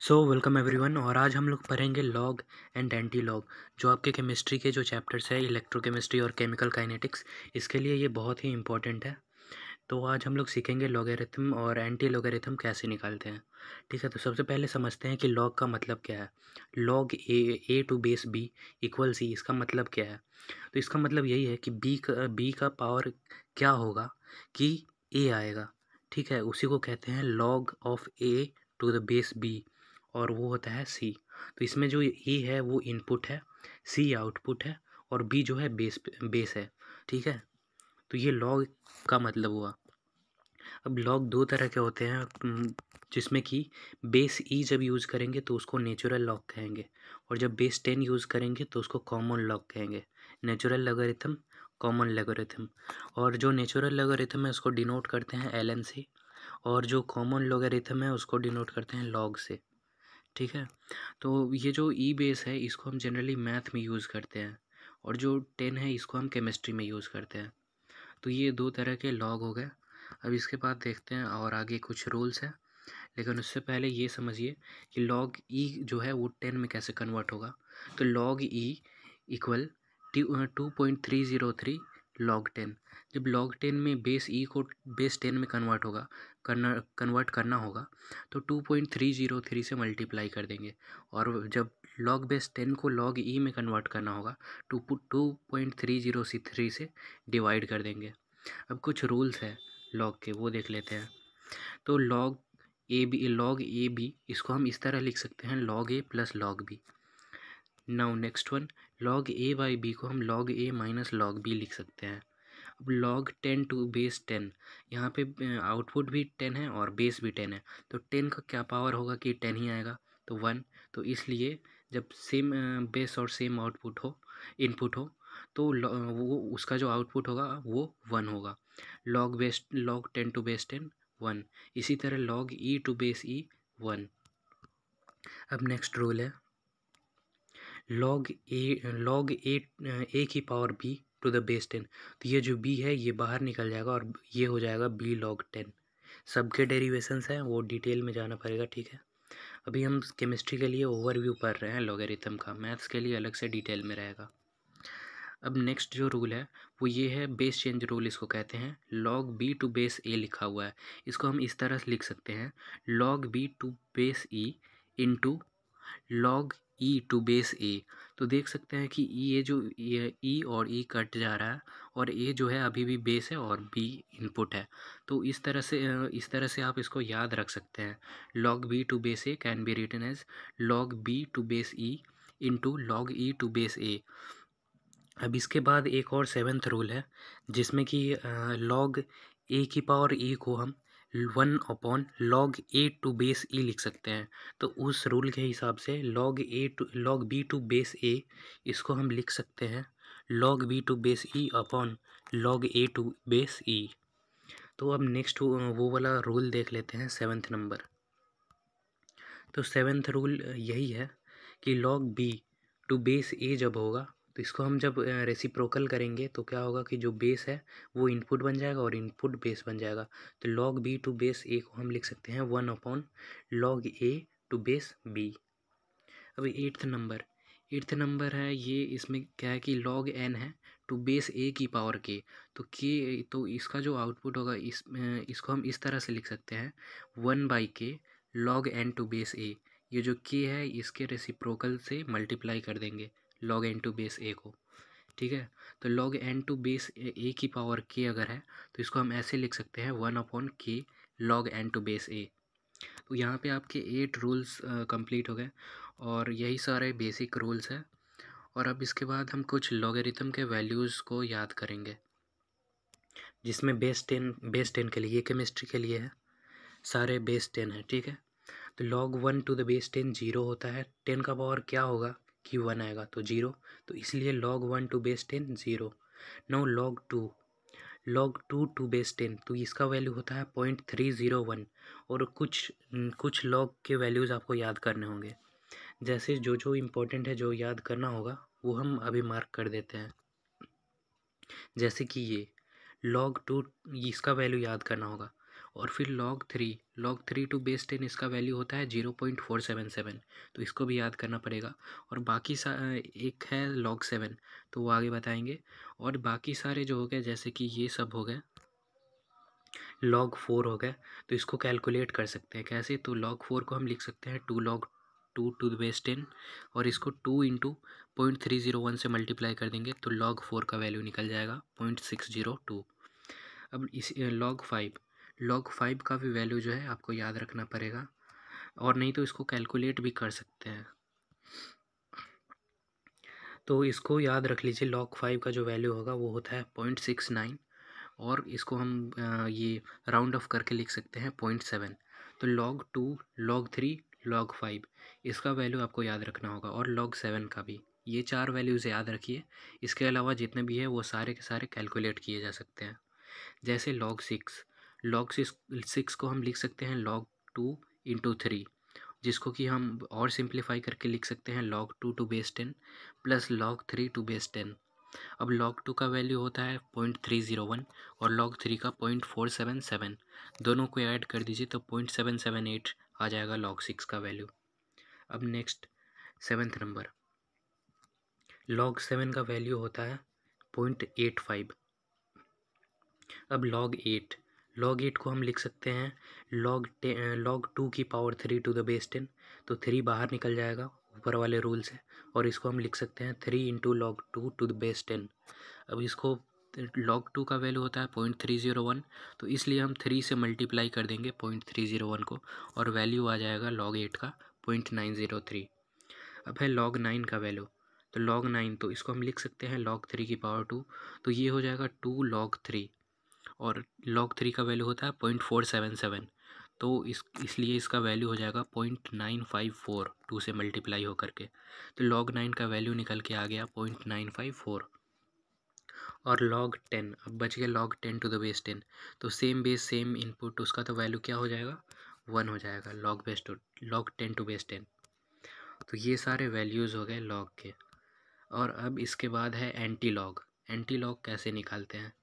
Welcome everyone. और आज हम लोग पढ़ेंगे लॉग एंड एंटी लॉग, जो आपके केमिस्ट्री के जो चैप्टर्स है, इलेक्ट्रोकेमिस्ट्री और केमिकल काइनेटिक्स, इसके लिए ये बहुत ही इंपॉर्टेंट है। तो आज हम लोग सीखेंगे लॉगरिथम और एंटी लॉगरिथम कैसे निकालते हैं। ठीक है, तो सबसे पहले समझते हैं कि लॉग का मतलब क्या है। Log A to base b equal c, इसका मतलब क्या है। तो इसका मतलब यही है कि बी का पावर क्या होगा कि ए आएगा। ठीक है, उसी को कहते हैं log of a to the base b, और वो होता है सी। तो इसमें जो ए है वो इनपुट है, सी आउटपुट है, और बी जो है बेस है। ठीक है, तो ये लॉग का मतलब हुआ। अब लॉग दो तरह के होते हैं, जिसमें कि बेस ई जब यूज़ करेंगे तो उसको नेचुरल लॉग कहेंगे, और जब बेस 10 यूज़ करेंगे तो उसको कॉमन लॉग कहेंगे। Natural logarithm, common logarithm. और जो नेचुरल लॉगरिथम है उसको डिनोट करते हैं एल एन से, और जो कॉमन लॉगरिथम है उसको डिनोट करते हैं लॉग से। ठीक है, तो ये जो ई बेस है इसको हम जनरली मैथ में यूज़ करते हैं, और जो 10 है इसको हम केमिस्ट्री में यूज़ करते हैं। तो ये दो तरह के लॉग हो गए। अब इसके बाद देखते हैं और आगे कुछ रूल्स हैं, लेकिन उससे पहले ये समझिए कि लॉग ई जो है वो 10 में कैसे कन्वर्ट होगा। तो लॉग ई इक्वल 2.303 लॉग 10। जब लॉग 10 में बेस ई को बेस 10 में कन्वर्ट करना होगा तो 2.303 से मल्टीप्लाई कर देंगे, और जब लॉग बेस 10 को लॉग ई में कन्वर्ट करना होगा तो 2.3063 से डिवाइड कर देंगे। अब कुछ रूल्स है लॉग के, वो देख लेते हैं। तो लॉग ए बी इसको हम इस तरह लिख सकते हैं, log a plus log b. Now next one, log a by b को हम log a minus log b लिख सकते हैं। अब लॉग 10 टू बेस 10, यहाँ पे आउटपुट भी 10 है और बेस भी 10 है, तो 10 का क्या पावर होगा कि 10 ही आएगा, तो 1। तो इसलिए जब सेम बेस और सेम आउटपुट हो, इनपुट हो, तो वो उसका जो आउटपुट होगा वो 1 होगा। Log 10 to base 10 1। इसी तरह log E to base e 1। अब नेक्स्ट रूल है लॉग ए की power b to the base 10। तो ये जो बी है ये बाहर निकल जाएगा और ये हो जाएगा बी लॉग 10। सबके डेरिवेशंस हैं, वो डिटेल में जाना पड़ेगा। ठीक है, अभी हम केमिस्ट्री के लिए ओवरव्यू पढ़ रहे हैं लॉगरिथम का, मैथ्स के लिए अलग से डिटेल में रहेगा। अब नेक्स्ट जो रूल है वो ये है, बेस चेंज रूल इसको कहते हैं। लॉग बी टू बेस ए लिखा हुआ है, इसको हम इस तरह से लिख सकते हैं, log B to base E into log E to base A. तो देख सकते हैं कि ये जो ये ई और ई कट जा रहा है, और ए जो है अभी भी बेस है और बी इनपुट है। तो इस तरह से आप इसको याद रख सकते हैं। Log B to base A can be written as log B to base E into log E to base A. अब इसके बाद एक और सेवन्थ रूल है, जिसमें कि लॉग ए की पावर ए को हम 1 log A to base E लिख सकते हैं। तो उस रूल के हिसाब से log B to base A इसको हम लिख सकते हैं log B to base E upon log A to base E. तो अब नेक्स्ट वो वाला रूल देख लेते हैं, सेवन्थ नंबर। तो सेवन्थ रूल यही है कि log B to base A जब होगा तो इसको हम जब रेसिप्रोकल करेंगे तो क्या होगा कि जो बेस है वो इनपुट बन जाएगा और इनपुट बेस बन जाएगा। तो log B to base a को हम लिख सकते हैं 1 log A to base b. अभी एट्थ नंबर है ये, इसमें क्या है कि लॉग एन है टू बेस ए की पावर के। तो इसका जो आउटपुट होगा इसको हम इस तरह से लिख सकते हैं, 1/k log N to base A. ये जो के है इसके रेसिप्रोकल से मल्टीप्लाई कर देंगे log N to base a को। ठीक है, तो log N to base a की पावर के अगर है तो इसको हम ऐसे लिख सकते हैं, 1/k log N to base A. तो यहाँ पे आपके 8 रूल्स कंप्लीट हो गए, और यही सारे बेसिक रूल्स हैं। और अब इसके बाद हम कुछ लॉगरिथम के वैल्यूज़ को याद करेंगे, जिसमें बेस 10 के लिए, ये केमिस्ट्री के लिए है, सारे बेस 10 है। ठीक है, तो log 1 to the base 10 zero होता है, 10 का पावर क्या होगा कि 1 आएगा तो जीरो, तो इसलिए log 1 to base 10 zero. Now log 2 to base 10, तो इसका वैल्यू होता है 0.301। और कुछ लॉग के वैल्यूज़ आपको याद करने होंगे, जैसे जो जो इम्पोर्टेंट है, जो याद करना होगा वो हम अभी मार्क कर देते हैं। जैसे कि ये log 2, इसका वैल्यू याद करना होगा, और फिर log 3 टू बेस 10 इसका वैल्यू होता है 0.477, तो इसको भी याद करना पड़ेगा। और बाकी एक है log 7, तो वो आगे बताएंगे। और बाकी सारे जो हो गए, जैसे कि ये सब हो गए, log 4 हो गए, तो इसको कैलकुलेट कर सकते हैं कैसे। तो log 4 को हम लिख सकते हैं 2 log 2 टू द बेस 10, और इसको 2 इंटू 0.301 से मल्टीप्लाई कर देंगे तो log 4 का वैल्यू निकल जाएगा 0.602। अब इस log 5 का भी वैल्यू जो है आपको याद रखना पड़ेगा, और नहीं तो इसको कैलकुलेट भी कर सकते हैं। तो इसको याद रख लीजिए, log 5 का जो वैल्यू होगा वो होता है 0.69, और इसको हम ये राउंड ऑफ करके लिख सकते हैं 0.7। तो log 2, log 3, log 5 इसका वैल्यू आपको याद रखना होगा, और log 7 का भी। ये 4 वैल्यूज़ याद रखिए। इसके अलावा जितने भी है वो सारे के सारे कैलकुलेट किए जा सकते हैं। जैसे log 6 को हम लिख सकते हैं log 2 इंटू 3, जिसको कि हम और सिंप्लीफाई करके लिख सकते हैं log 2 to base 10 plus log 3 to base 10। अब log 2 का वैल्यू होता है 0.301 और log 3 का 0.477, दोनों को ऐड कर दीजिए तो 0.778 आ जाएगा log 6 का वैल्यू। अब नेक्स्ट 7th नंबर, log 7 का वैल्यू होता है 0.85। अब log 8 को हम लिख सकते हैं log 2 की पावर 3 टू द बेस 10, तो 3 बाहर निकल जाएगा ऊपर वाले रूल से, और इसको हम लिख सकते हैं 3 into log 2 to the base 10। अब इसको log 2 का वैल्यू होता है 0.301, तो इसलिए हम 3 से मल्टीप्लाई कर देंगे 0.301 को, और वैल्यू आ जाएगा log 8 का 0.903। अब है log 9 का वैल्यू, तो log 9 तो इसको हम लिख सकते हैं log 3 की पावर 2, तो ये हो जाएगा 2 log 3, और log 3 का वैल्यू होता है 0.477, तो इसलिए इसका वैल्यू हो जाएगा 0.954 2 से मल्टीप्लाई होकर के। तो log 9 का वैल्यू निकल के आ गया 0.954। और log 10, अब बच गया log 10 टू द बेस 10, तो सेम बेस सेम इनपुट, उसका तो वैल्यू क्या हो जाएगा 1 हो जाएगा log 10 टू बेस 10। तो ये सारे वैल्यूज़ हो गए log के। और अब इसके बाद है एंटी लॉग कैसे निकालते हैं।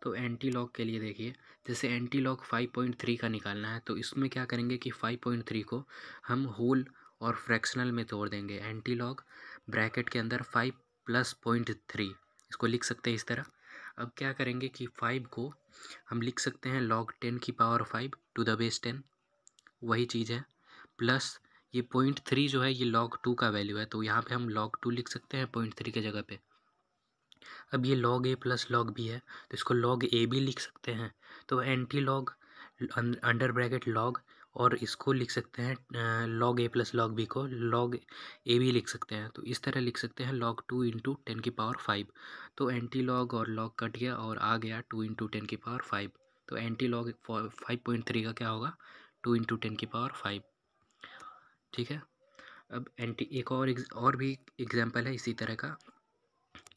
तो एंटी लॉग के लिए देखिए, जैसे एंटी लॉग 5.3 का निकालना है, तो इसमें क्या करेंगे कि 5.3 को हम होल और फ्रैक्शनल में तोड़ देंगे। एंटी लॉग ब्रैकेट के अंदर 5 प्लस 0.3, इसको लिख सकते हैं इस तरह। अब क्या करेंगे कि 5 को हम लिख सकते हैं log 10 की पावर 5 टू द बेस 10, वही चीज़ है, प्लस ये 0.3 जो है ये log 2 का वैल्यू है, तो यहाँ पे हम log 2 लिख सकते हैं 0.3 के जगह पे। अब ये log a plus log b है, तो इसको log a भी लिख सकते हैं। तो anti log under bracket log, और इसको लिख सकते हैं log a plus log b को log a भी लिख सकते हैं। तो इस तरह लिख सकते हैं log 2 इंटू 10 की पावर 5। तो एंटी लॉग और log कट गया और आ गया 2 इंटू 10 की पावर 5। तो एंटी लॉग 5.3 का क्या होगा 2 इंटू 10 की पावर 5। ठीक है। अब एक और भी एग्जाम्पल है इसी तरह का,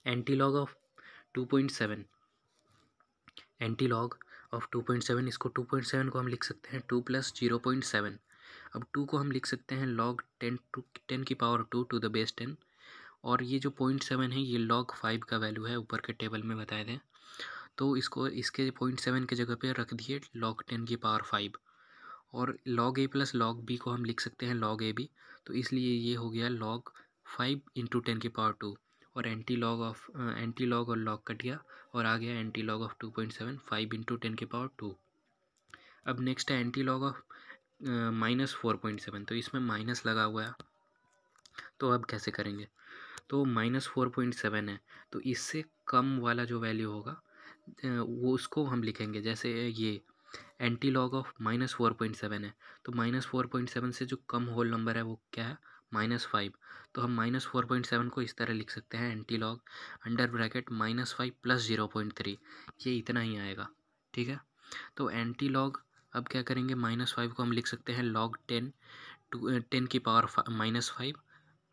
anti log of 2.7, anti log of 2.7, इसको 2.7 को हम लिख सकते हैं 2 प्लस 0.7। अब 2 को हम लिख सकते हैं log 10 की पावर 2 टू द बेस 10, और ये जो 0.7 है ये log 5 का वैल्यू है, ऊपर के टेबल में बताए थे। तो इसको इसके 0.7 के जगह पे रख दिए log 10 की पावर 5, और log a plus log b को हम लिख सकते हैं log a b, तो इसलिए ये हो गया log 5 इंटू 10 की पावर 2, और एंटी लॉग और log कट गया और आ गया एंटी लॉग ऑफ 2.7 5 इंटू 10 की पावर 2। अब नेक्स्ट है एंटी लॉग ऑफ -4.7, तो इसमें माइनस लगा हुआ है, तो अब कैसे करेंगे। तो -4.7 है, तो इससे कम वाला जो वैल्यू होगा वो उसको हम लिखेंगे। जैसे ये एंटी लॉग ऑफ -4.7 है, तो -4.7 से जो कम होल नंबर है वो क्या है -5, तो हम -4.7 को इस तरह लिख सकते हैं anti log under bracket -5 plus 0.3, ये इतना ही आएगा। ठीक है। तो एंटी लॉग अब क्या करेंगे, -5 को हम लिख सकते हैं log 10 की power -5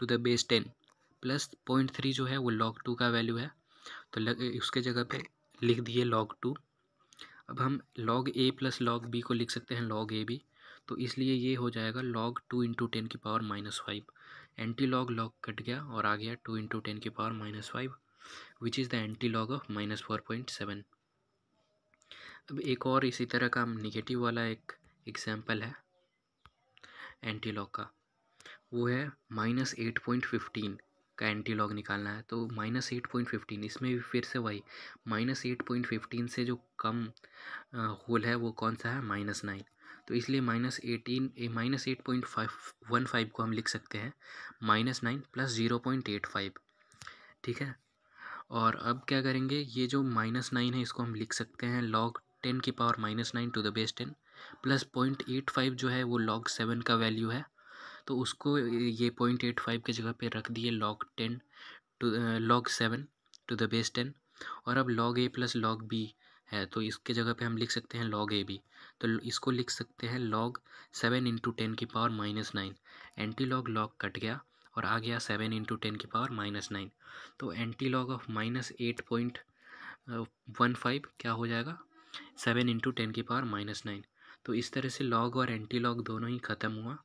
to the base 10, plus 0.3 जो है वो log 2 का वैल्यू है, तो उसके जगह पे लिख दिए log 2। अब हम log a plus log b को लिख सकते हैं log a b, तो इसलिए ये हो जाएगा log 2 इंटू 10 की पावर -5। एंटी लॉग कट गया और आ गया 2 इंटू 10 की power -5, which is the anti log of -4.7। अब एक और इसी तरह का निगेटिव वाला एक एग्जाम्पल है एंटी लॉग का, वो है -8.15 का एंटी लॉग निकालना है। तो -8.15 इसमें भी फिर से वही -8.15 से जो कम होल है वो कौन सा है, -9। तो इसलिए -8.15 को हम लिख सकते हैं -9 + 0.85, ठीक है। और अब क्या करेंगे, ये जो -9 है इसको हम लिख सकते हैं log 10 की power -9 to the base 10 plus 0.85 जो है वो log 7 का वैल्यू है। तो उसको ये 0.85 की जगह पे रख दिए log 7 टू द बेस 10। और अब log a plus log b है, तो इसके जगह पे हम लिख सकते हैं log ab। तो इसको लिख सकते हैं log 7 इंटू 10 की power -9। Anti log log cut गया और आ गया 7 इंटू 10 की पावर -9। तो एंटी लॉग ऑफ -8.15 क्या हो जाएगा, 7 इंटू 10 की पावर -9। तो इस तरह से लॉग और एंटी लॉग दोनों ही ख़त्म हुआ।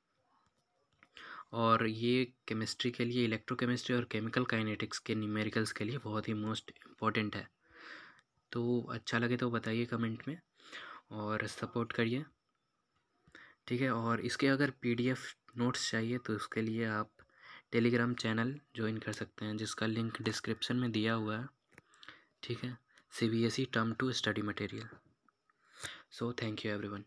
और ये केमिस्ट्री के लिए, इलेक्ट्रोकेमिस्ट्री और केमिकल काइनेटिक्स के न्यूमेरिकल्स के लिए बहुत ही मोस्ट इम्पॉर्टेंट है। तो अच्छा लगे तो बताइए कमेंट में और सपोर्ट करिए, ठीक है। और इसके अगर PDF नोट्स चाहिए तो उसके लिए आप टेलीग्राम चैनल ज्वाइन कर सकते हैं, जिसका लिंक डिस्क्रिप्शन में दिया हुआ है, ठीक है। CBSE term 2 study material. So thank you everyone.